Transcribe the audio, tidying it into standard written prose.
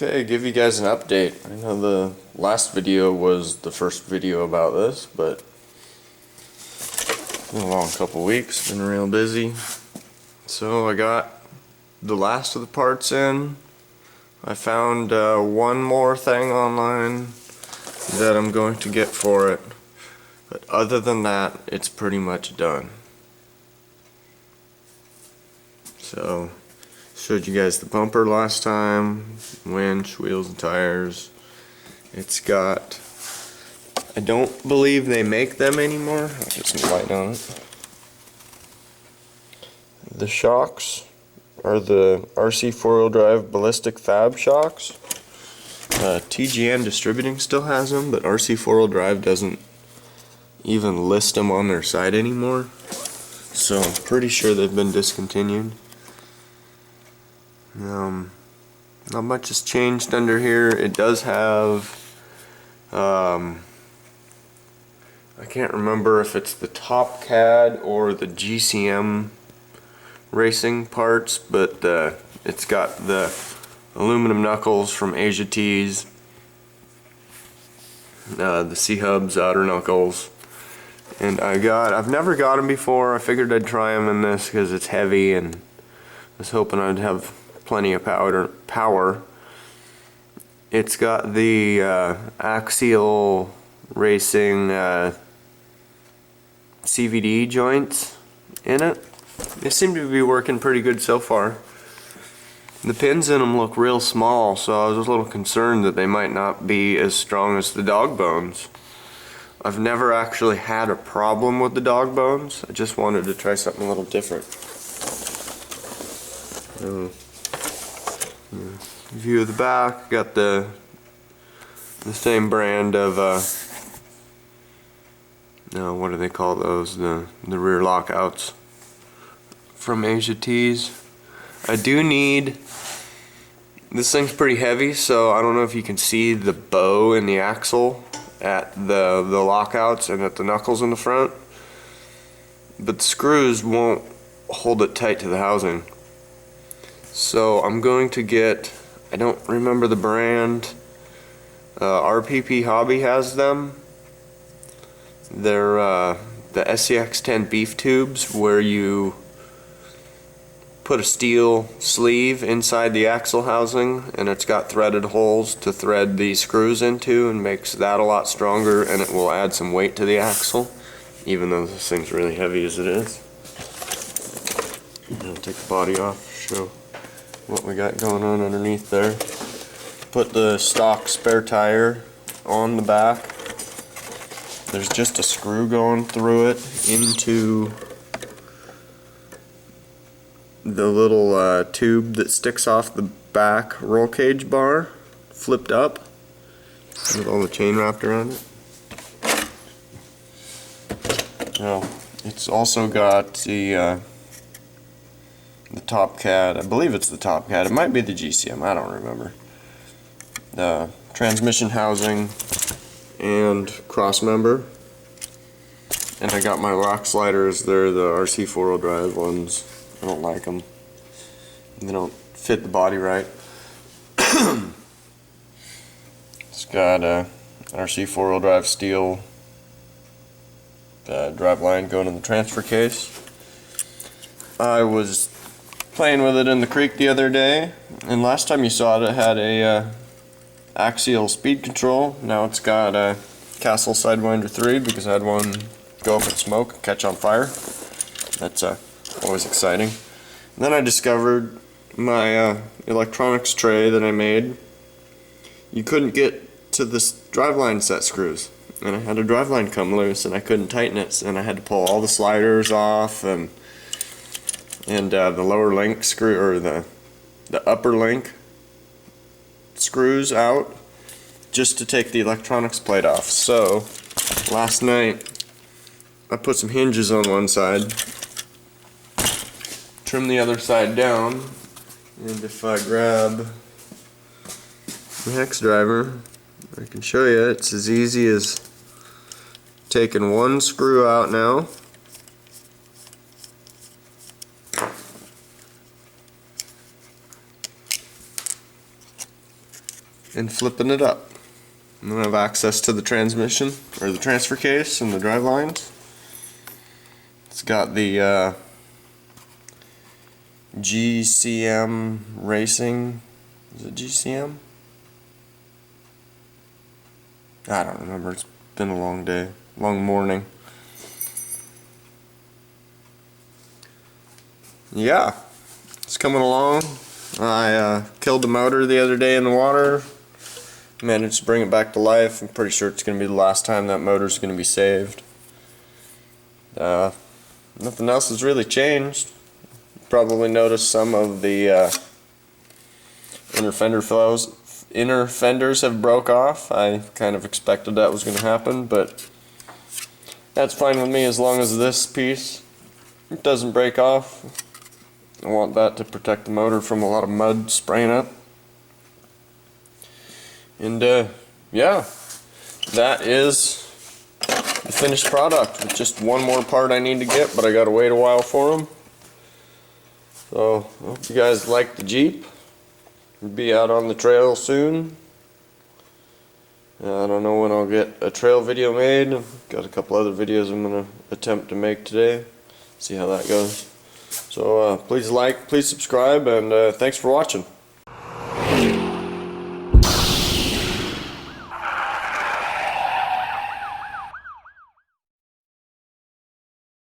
Okay, give you guys an update. I know the last video was the first video about this, but it's been a long couple weeks, been real busy. So I got the last of the parts in. I found one more thing online that I'm going to get for it, but other than that, it's pretty much done. So, showed you guys the bumper last time, winch, wheels and tires. It's got, I don't believe they make them anymore. I'll put some light on it. The shocks are the RC 4-wheel drive ballistic fab shocks. TGN Distributing still has them, but RC 4-wheel drive doesn't even list them on their site anymore. So I'm pretty sure they've been discontinued. Not much has changed under here. It does have, I can't remember if it's the Top CAD or the GCM racing parts, but it's got the aluminum knuckles from Asia Tees, the C-Hubs outer knuckles, and I've never got them before. I figured I'd try them in this because it's heavy, and I was hoping I'd have plenty of power. It's got the axial racing CVD joints in it. They seem to be working pretty good so far. The pins in them look real small, so I was a little concerned that they might not be as strong as the dog bones. I've never actually had a problem with the dog bones. I just wanted to try something a little different. View of the back, got the same brand of what do they call those? The rear lockouts from Asia Tees. I do need, this thing's pretty heavy, so I don't know if you can see the bow in the axle at the lockouts and at the knuckles in the front, but the screws won't hold it tight to the housing. So I'm going to get, I don't remember the brand, RPP Hobby has them. They're the SCX-10 beef tubes, where you put a steel sleeve inside the axle housing, and it's got threaded holes to thread the screws into, and makes that a lot stronger, and it will add some weight to the axle, even though this thing's really heavy as it is. I'll take the body off, show what we got going on underneath there. Put the stock spare tire on the back. There's just a screw going through it into the little tube that sticks off the back roll cage bar, flipped up with all the chain wrapped around it. Now, it's also got the Top CAD, I believe it's the Top CAD, it might be the GCM, I don't remember. The transmission housing and cross member. And I got my lock sliders, they're the RC 4-wheel drive ones. I don't like them. They don't fit the body right. It's got a RC 4-wheel drive steel drive line going in the transfer case. I was playing with it in the creek the other day, and last time you saw it, it had a axial speed control. Now it's got a Castle Sidewinder 3 because I had one go up in smoke and catch on fire. That's always exciting. And then I discovered my electronics tray that I made. You couldn't get to this driveline set screws, and I had a driveline come loose and I couldn't tighten it, and I had to pull all the sliders off and the lower link screw, or the upper link screws out, just to take the electronics plate off. So last night I put some hinges on one side, trim the other side down, and if I grab the hex driver, I can show you it's as easy as taking one screw out now, and flipping it up. I'm going to have access to the transmission, or the transfer case and the drive lines. It's got the GCM Racing, is it GCM? I don't remember, it's been a long day, long morning. Yeah, it's coming along. I killed the motor the other day in the water, managed to bring it back to life. I'm pretty sure it's going to be the last time that motor's going to be saved. Nothing else has really changed. You probably noticed some of the inner fenders have broke off. I kind of expected that was going to happen, but that's fine with me as long as this piece doesn't break off. I want that to protect the motor from a lot of mud spraying up. And yeah, that is the finished product with just one more part I need to get, but I gotta wait a while for them. So I hope you guys like the Jeep. We'll be out on the trail soon. I don't know when I'll get a trail video made. I've got a couple other videos I'm gonna attempt to make today. See how that goes. So please like, please subscribe, and thanks for watching.